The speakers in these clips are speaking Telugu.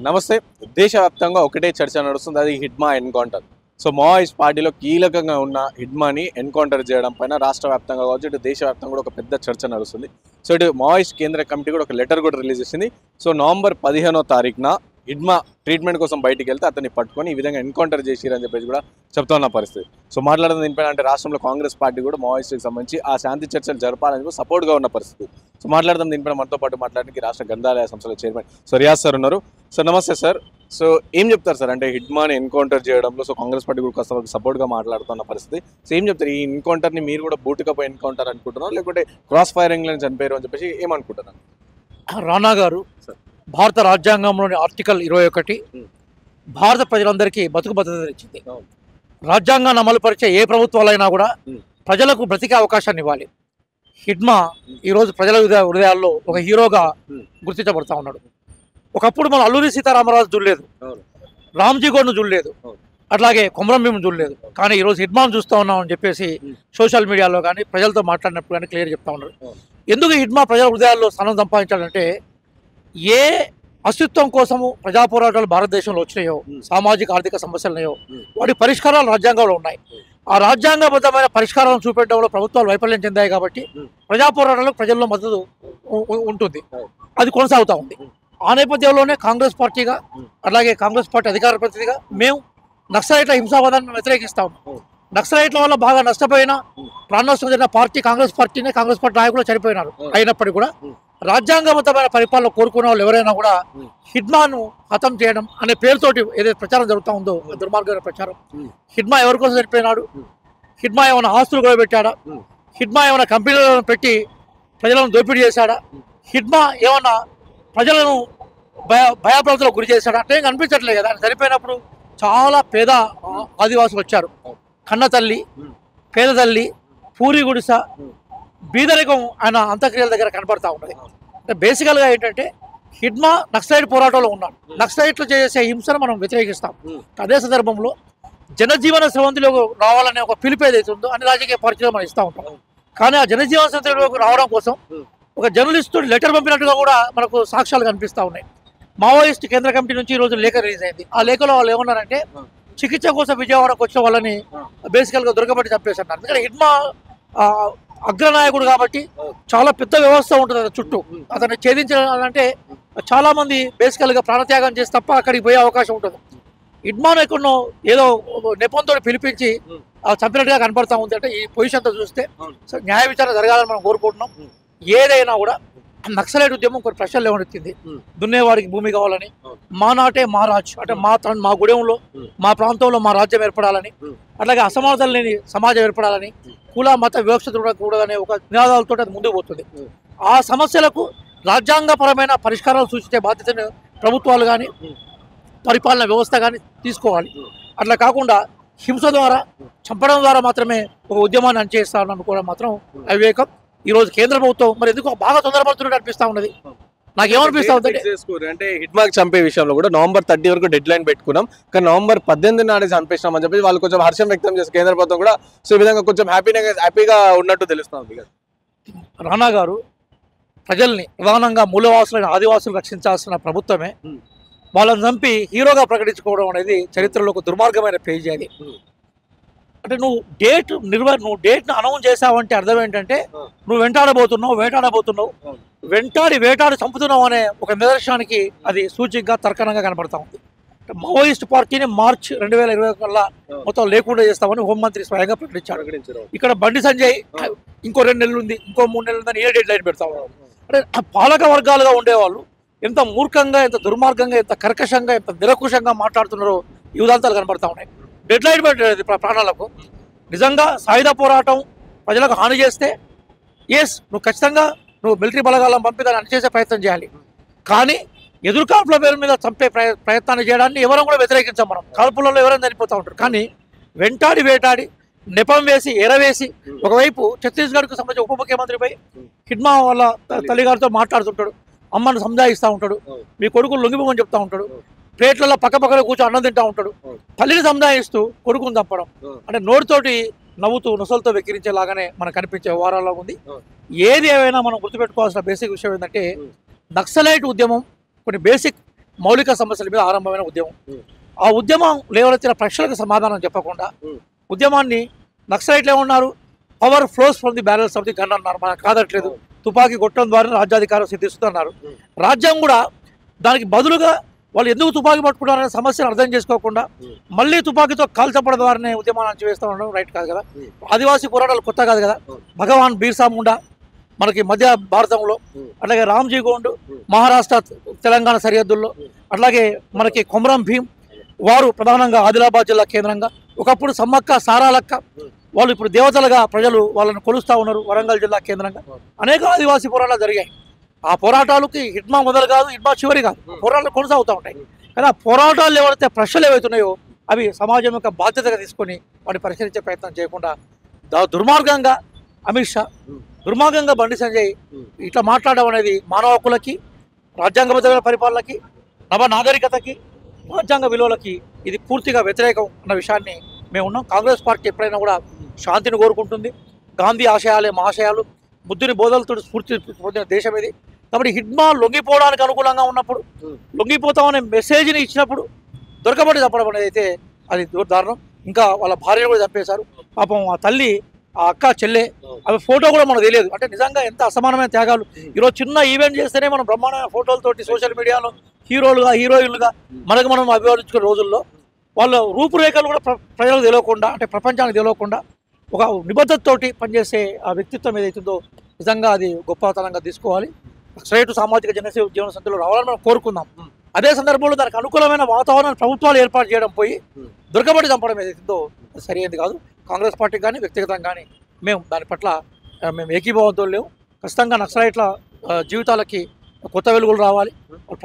నమస్తే. దేశవ్యాప్తంగా ఒకటే చర్చ నడుస్తుంది, అది హిడ్మా ఎన్కౌంటర్. సో మావోయిస్ట్ పార్టీలో కీలకంగా ఉన్న హిడ్మాని ఎన్కౌంటర్ చేయడం పైన రాష్ట్ర వ్యాప్తంగా కావచ్చు, ఇటు దేశవ్యాప్తంగా కూడా ఒక పెద్ద చర్చ నడుస్తుంది. సో ఇటు మావోయిస్ట్ కేంద్ర కమిటీ కూడా ఒక లెటర్ కూడా రిలీజ్ చేసింది. సో నవంబర్ 15వ తారీఖున హిడ్మా ట్రీట్మెంట్ కోసం బయటికి వెళ్తే అతన్ని పట్టుకొని ఈ విధంగా ఎన్కౌంటర్ చేసిరని చెప్పేసి కూడా చెప్తున్న పరిస్థితి. సో మాట్లాడుతున్న దీనిపైన అంటే రాష్ట్రంలో కాంగ్రెస్ పార్టీ కూడా మావోయిస్టుకి సంబంధించి ఆ శాంతి చర్చలు జరపాలని సపోర్ట్గా ఉన్న పరిస్థితి. సో మాట్లాడదాం దీనిపైన మనతో పాటు మాట్లాడడానికి రాష్ట్ర గ్రంథాలయ సంస్థల చైర్మన్ సో రియాజ్ సార్ ఉన్నారు. సార్ నమస్తే సార్. సో ఏం చెప్తారు సార్, అంటే హిడ్మాని ఎన్కౌంటర్ చేయడంలో సో కాంగ్రెస్ పార్టీ కూడా కాస్త సపోర్ట్గా మాట్లాడుతున్న పరిస్థితి. సో ఏం చెప్తారు, ఈ ఎన్కౌంటర్ని మీరు కూడా బూటుగా పోయి ఎన్కౌంటర్ అనుకుంటున్నారు, లేకుంటే క్రాస్ ఫైరింగ్లో చనిపోయారు అని చెప్పేసి ఏమనుకుంటున్నారు? రానా గారు, భారత రాజ్యాంగంలోని ఆర్టికల్ 21 భారత ప్రజలందరికీ బతుకు భద్రత ఇచ్చింది. రాజ్యాంగాన్ని అమలుపరిచే ఏ ప్రభుత్వాలైనా కూడా ప్రజలకు బ్రతికే అవకాశాన్ని ఇవ్వాలి. హిడ్మా ఈరోజు ప్రజల హృదయాల్లో ఒక హీరోగా గుర్తించబడతా ఉన్నాడు. ఒకప్పుడు మనం అల్లూరి సీతారామరాజు చూడలేదు, రామ్జీ గోడ్ను చూడలేదు, అట్లాగే కొమరం భీమ్ చూడలేదు. కానీ ఈరోజు హిడ్మాను చూస్తూ ఉన్నాం అని చెప్పేసి సోషల్ మీడియాలో కానీ ప్రజలతో మాట్లాడినప్పుడు కానీ క్లియర్ చెప్తా ఉన్నారు. ఎందుకు హిడ్మా ప్రజల హృదయాల్లో స్థానం సంపాదించాలంటే, ఏ అస్తిత్వం కోసము ప్రజా పోరాటాలు భారతదేశంలో వచ్చినాయో, సామాజిక ఆర్థిక సమస్యలు ఉన్నాయో, వాటి పరిష్కారాలు రాజ్యాంగంలో ఉన్నాయి. ఆ రాజ్యాంగబద్ధమైన పరిష్కారాలను చూపెట్టడంలో ప్రభుత్వాలు వైఫల్యం చెందాయి కాబట్టి ప్రజా పోరాటాలకు ప్రజల్లో మద్దతు ఉంటుంది, అది కొనసాగుతూ ఉంది. ఆ నేపథ్యంలోనే కాంగ్రెస్ పార్టీగా, అలాగే కాంగ్రెస్ పార్టీ అధికార ప్రతినిధిగా మేము నక్సలైట్ల హింసావాదాన్ని వ్యతిరేకిస్తాము. నక్సలైట్ల వల్ల బాగా నష్టపోయిన, ప్రాణనష్టం జరిగిన పార్టీ కాంగ్రెస్ పార్టీనే, కాంగ్రెస్ పార్టీ నాయకులు చనిపోయినారు. అయినప్పటికీ కూడా రాజ్యాంగబద్ధమైన పరిపాలన కోరుకునే వాళ్ళు ఎవరైనా కూడా హిడ్మాను హతం చేయడం అనే పేరుతోటి ఏదైతే ప్రచారం జరుగుతూ ఉందో, దుర్మార్గమైన ప్రచారం. హిడ్మా ఎవరి కోసం చనిపోయినాడు? హిడ్మా ఏమైనా ఆస్తులు కూడా పెట్టాడా? హిడ్మా ఏమైనా కంపెనీలను పెట్టి ప్రజలను దోపిడీ చేశాడా? హిడ్మా ఏమన్నా ప్రజలను భయప్రాంతాలకు గురి చేశాడా? అంటే కనిపించట్లేదు కదా. ఆయన చనిపోయినప్పుడు చాలా పేద ఆదివాసులు వచ్చారు. కన్న తల్లి, పేద తల్లి, పూరి గుడిస, బీదరికం ఆయన అంత్యక్రియల దగ్గర కనపడతా ఉన్నది. అంటే బేసికల్గా ఏంటంటే, హిడ్మా నక్సలైట్ పోరాటంలో ఉన్నాడు. నక్సలైట్లు చేసే హింసను మనం వ్యతిరేకిస్తాం. అదే సందర్భంలో జనజీవన స్రవంతిలోకి రావాలనే ఒక పిలుపు ఏదైతే ఉందో అన్ని రాజకీయ పార్టీలు మనం ఇస్తూ ఉంటాం. కానీ ఆ జనజీవన స్రవంతిలోకి రావడం కోసం ఒక జర్నలిస్టు లెటర్ పంపినట్టుగా కూడా మనకు సాక్ష్యాలు కనిపిస్తూ ఉన్నాయి. మావోయిస్ట్ కేంద్ర కమిటీ నుంచి ఈరోజు లేఖ రిలీజ్ అయింది. ఆ లేఖలో వాళ్ళు ఏమన్నారంటే, చికిత్స కోసం విజయవాడకు వచ్చిన వాళ్ళని బేసికల్గా దొరకబట్టి చంపేశారు. ఎందుకంటే హిడ్మా అగ్రనాయకుడు కాబట్టి చాలా పెద్ద వ్యవస్థ ఉంటుంది అతని చుట్టూ. అతన్ని ఛేదించాలంటే చాలా మంది బేసికల్గా ప్రాణత్యాగం చేసి తప్ప అక్కడికి పోయే అవకాశం ఉంటుంది. హిడ్మాను ఎక్కడో ఏదో నెపంతో పిలిపించి చంపినట్టుగా కనపడతా ఉంది. అంటే ఈ పొజిషన్తో చూస్తే న్యాయ విచారణ జరగాలని మనం కోరుకుంటున్నాం. ఏదైనా కూడా నక్సలైట్ ఉద్యమం కొన్ని ప్రశ్నలు లేవనెత్తింది. దున్నేవాడికి భూమి కావాలని, మా నాటే మా రాజ్, అంటే మా గుడెంలో, మా ప్రాంతంలో మా రాజ్యం ఏర్పడాలని, అట్లాగే అసమానతలు లేని సమాజం ఏర్పడాలని, కుల మత వివక్ష చూడకూడదనే ఒక నినాదాలతో అది ముందుకు పోతుంది. ఆ సమస్యలకు రాజ్యాంగపరమైన పరిష్కారాలు సూచించే బాధ్యతను ప్రభుత్వాలు కానీ, పరిపాలన వ్యవస్థ కానీ తీసుకోవాలి. అట్లా కాకుండా హింస ద్వారా, చంపడం ద్వారా మాత్రమే ఒక ఉద్యమాన్ని అణచివేస్తామని అనుకోవడం మాత్రం అవివేకం. ఈరోజు కేంద్ర ప్రభుత్వం మరి ఎందుకు బాగా తొందరపడుతున్నట్టు అనిపిస్తూ ఉన్నది. నాకేమనిపిస్తా ఉంది అంటే హిడ్మాకి చంపే విషయంలో కూడా నవంబర్ 30 వరకు డెడ్ లైన్ పెట్టుకున్నాం, కానీ నవంబర్ 18 నాడే చంపేసినాం అని చెప్పి వాళ్ళు కొంచెం హర్షం వ్యక్తం చేసి కేంద్ర ప్రభుత్వం కూడా సో ఈ విధంగా కొంచెం హ్యాపీగా ఉన్నట్టు తెలుస్తుంది. రానా గారు, ప్రజల్ని ప్రధానంగా మూలవాసులైన ఆదివాసులు రక్షించాల్సిన ప్రభుత్వమే వాళ్ళని చంపి హీరోగా ప్రకటించుకోవడం అనేది చరిత్రలో ఒక దుర్మార్గమైన పేజీ. అది అంటే నువ్వు డేట్ను అనౌన్స్ చేసావంటే అర్థం ఏంటంటే, నువ్వు వేటాడబోతున్నావు, వేటాడి చంపుతున్నావు అనే ఒక నిదర్శనానికి అది సూచికగా తర్కణంగా కనబడతా ఉంది. మావోయిస్ట్ పార్టీని మార్చ్ 2020 కల్లా మొత్తం లేకుండా చేస్తామని హోంమంత్రి స్వయంగా ప్రకటించాడు. ఇక్కడ బండి సంజయ్ ఇంకో 2 నెలలు ఉంది, ఇంకో 3 నెలలు ఉందని ఏ డెడ్ లైన్ పెడతాము. అంటే పాలక వర్గాలుగా ఉండేవాళ్ళు ఎంత మూర్ఖంగా, ఎంత దుర్మార్గంగా, ఎంత కర్కశంగా, ఎంత నిరకుశంగా మాట్లాడుతున్నారో ఈ ఉదాంతాలు కనబడతా ఉన్నాయి. డెడ్ లైన్ పెట్టేది ప్రాణాలకు. నిజంగా సాయుధ పోరాటం ప్రజలకు హాని చేస్తే నువ్వు ఖచ్చితంగా మిలిటరీ బలగాలను పంపి దాన్ని అణిచేసే ప్రయత్నం చేయాలి. కానీ ఎదురుకాల్పుల పేరు మీద చంపే ప్రయత్నాన్ని చేయడాన్ని ఎవరైనా కూడా వ్యతిరేకించాం. మనం కాల్పులలో ఎవరైనా చనిపోతూ ఉంటారు. కానీ వేటాడి నెపం వేసి ఎరవేసి, ఒకవైపు ఛత్తీస్గఢ్కు సంబంధించిన ఉప ముఖ్యమంత్రిపై హిడ్మా వాళ్ళ తల్లిగారితో మాట్లాడుతుంటాడు, అమ్మను సంజాయిస్తూ ఉంటాడు, మీ కొడుకులు లొంగిపోమని చెప్తా ఉంటాడు, ప్లేట్లలో పక్కన కూర్చొని అన్నం తింటూ ఉంటాడు, తల్లిని సంజాయిస్తూ కొడుకుని చంపడం. అంటే నోటితోటి నవ్వుతూ నొసలతో వెక్కిరించేలాగానే మనకు కనిపించే వ్యవహారాల్లో ఉంది. ఏది ఏమైనా మనం గుర్తుపెట్టుకోవాల్సిన బేసిక్ విషయం ఏంటంటే, నక్సలైట్ ఉద్యమం కొన్ని బేసిక్ మౌలిక సమస్యల మీద ఆరంభమైన ఉద్యమం. ఆ ఉద్యమం లేవనెత్తిన ప్రశ్నలకు సమాధానం చెప్పకుండా ఉద్యమాన్ని నక్సలైట్లు ఏమన్నారు, power flows from the barrels of the gun అన్నారు. మనకు కాదట్లేదు, తుపాకీ కొట్టడం ద్వారా రాజ్యాధికారం సిద్ధిస్తున్నారు. రాజ్యం కూడా దానికి బదులుగా వాళ్ళు ఎందుకు తుపాకీ పట్టుకుంటారనే సమస్యను అర్థం చేసుకోకుండా మళ్ళీ తుపాకీతో కాల్చపడం ద్వారానే ఉద్యమాన్ని అణచివేస్తూ ఉండడం రైట్ కాదు కదా. ఆదివాసీ పోరాటాలు కొత్త కాదు కదా. భగవాన్ బీర్సా ముండా మనకి మధ్య భారతంలో, అట్లాగే రామ్జీ గోండ్ మహారాష్ట్ర తెలంగాణ సరిహద్దుల్లో, అట్లాగే మనకి కొమరం భీం వారు ప్రధానంగా ఆదిలాబాద్ జిల్లా కేంద్రంగా, ఒకప్పుడు సమ్మక్క సారాలక్క వాళ్ళు ఇప్పుడు దేవతలుగా ప్రజలు వాళ్ళని కొలుస్తూ ఉన్నారు. వరంగల్ జిల్లా కేంద్రంగా అనేక ఆదివాసీ పోరాటాలు జరిగాయి. ఆ పోరాటాలకి హిడ్మా మొదలు కాదు, హిడ్మా చివరి కాదు, పోరాటాలు కొనసాగుతూ ఉంటాయి. కానీ ఆ పోరాటాలు ఎవరైతే ప్రశ్నలు ఏవైతున్నాయో అవి సమాజం యొక్క బాధ్యతగా తీసుకొని వాటిని పరిష్కరించే ప్రయత్నం చేయకుండా దుర్మార్గంగా అమిత్ షా, దుర్మార్గంగా బండి సంజయ్ ఇట్లా మాట్లాడడం అనేది మానవ హక్కులకి, రాజ్యాంగబద్ధమైన పరిపాలనకి, నవ నాగరికతకి, రాజ్యాంగ విలువలకి ఇది పూర్తిగా వ్యతిరేకం అన్న విషయాన్ని మేము ఉన్నాం. కాంగ్రెస్ పార్టీ ఎప్పుడైనా కూడా శాంతిని కోరుకుంటుంది. గాంధీ ఆశయాలే మహాశయాలు, బుద్ధుని బోధలతో స్ఫూర్తి పొందిన దేశం ఇది. కాబట్టి హిడ్మా లొంగిపోవడానికి అనుకూలంగా ఉన్నప్పుడు, లొంగిపోతామనే మెసేజ్ని ఇచ్చినప్పుడు దొరకబడి తప్పడం అనేది అయితే అది దారుణం. ఇంకా వాళ్ళ భార్యను కూడా చంపేశారు. పాపం ఆ తల్లి, ఆ అక్క, చెల్లె, అవి ఫోటో కూడా మనకు తెలియదు. అంటే నిజంగా ఎంత అసమానమైన త్యాగాలు. ఈరోజు చిన్న ఈవెంట్ చేస్తేనే మనం బ్రహ్మాండమైన ఫోటోలతోటి సోషల్ మీడియాలో హీరోలుగా, హీరోయిన్లుగా మనకు మనం అభివర్ణించుకునే రోజుల్లో వాళ్ళ రూపురేఖలు కూడా ప్రజలకు తెలియకుండా, అంటే ప్రపంచానికి తెలియకుండా ఒక నిబద్ధతతోటి పనిచేసే ఆ వ్యక్తిత్వం ఏదైతుందో నిజంగా అది గొప్పతనంగా తీసుకోవాలి. స్ట్రైట్ సామాజిక జీవన సంఖ్యలో రావాలని మనం కోరుకుందాం. అదే సందర్భంలో దానికి అనుకూలమైన వాతావరణాన్ని ప్రభుత్వాలు ఏర్పాటు చేయడం పోయి దొరకబడి చంపడం ఏదైతుందో సరైనది కాదు. కాంగ్రెస్ పార్టీకి కానీ వ్యక్తిగతంగా కానీ మేము దాని పట్ల మేము ఏకీభావంతో లేవు. ఖచ్చితంగా నక్సలైట్ల జీవితాలకి కొత్త వెలుగులు రావాలి,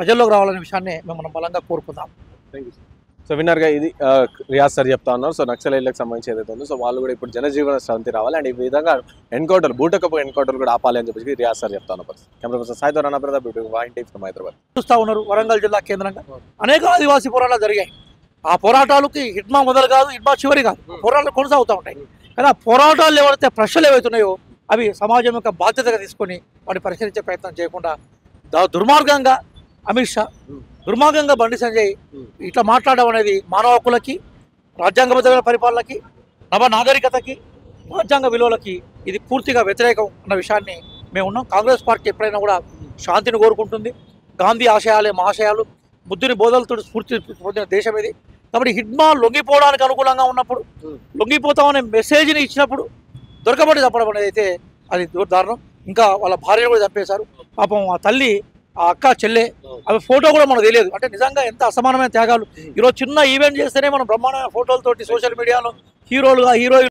ప్రజల్లోకి రావాలనే విషయాన్ని మేము మనం బలంగా కోరుకుందాం. Thank you. సో విన్నర్గా ఇది రియాజ్ సార్ చెప్తా ఉన్నారు. సో నక్సలైట్లకు సంబంధించి ఏదైతే ఉందో సో వాళ్ళు కూడా ఇప్పుడు జనజీవన శాంతి రావాలి అండ్ ఈ విధంగా ఎన్కౌంటర్, బూటకపు ఎన్కౌంటర్ కూడా ఆపాలి అని చెప్పేసి రియాజ్ సార్ చెప్తా ఉన్నారు. కెమెరా పర్సన్ సాయితో రానా హైదరాబాద్ చూస్తూ ఉన్నారు. వరంగల్ జిల్లా కేంద్రంగా అనేక ఆదివాసీ పోరాటాలు జరిగాయి. ఆ పోరాటాలకి హిడ్మా మొదలు కాదు, హిడ్మా చివరి కాదు, పోరాటాలు కొనసాగుతూ ఉంటాయి. కానీ ఆ పోరాటాలు ఎవరైతే ప్రశ్నలు ఏవైతున్నాయో అవి సమాజం యొక్క బాధ్యతగా తీసుకొని వాటిని పరిష్కరించే ప్రయత్నం చేయకుండా దుర్మార్గంగా అమిత్ షా, దుర్మార్గంగా బండి సంజయ్ ఇట్లా మాట్లాడడం అనేది మానవ హక్కులకి, రాజ్యాంగబద్ధమైన పరిపాలనకి, నవ నాగరికతకి, రాజ్యాంగ విలువలకి ఇది పూర్తిగా వ్యతిరేకం అన్న విషయాన్ని మేము ఉన్నాం. కాంగ్రెస్ పార్టీ ఎప్పుడైనా కూడా శాంతిని కోరుకుంటుంది. గాంధీ ఆశయాలే మహాశయాలు, బుద్ధుని బోధలతో స్ఫూర్తి పొందిన దేశం ఇది. కాబట్టి హిడ్మా లొంగిపోవడానికి అనుకూలంగా ఉన్నప్పుడు, లొంగిపోతామనే మెసేజ్ని ఇచ్చినప్పుడు దొరకబడి తప్పడం అనేది అయితే అది దారుణం. ఇంకా వాళ్ళ భార్యను కూడా చంపేశారు. పాపం ఆ తల్లి, ఆ అక్క, చెల్లె, అవి ఫోటో కూడా మనకు తెలియదు. అంటే నిజంగా ఎంత అసమానమైన త్యాగాలు. ఈరోజు చిన్న ఈవెంట్ చేస్తేనే మనం బ్రహ్మాండమైన ఫోటోలతోటి సోషల్ మీడియాలో హీరోలుగా, హీరోయిన్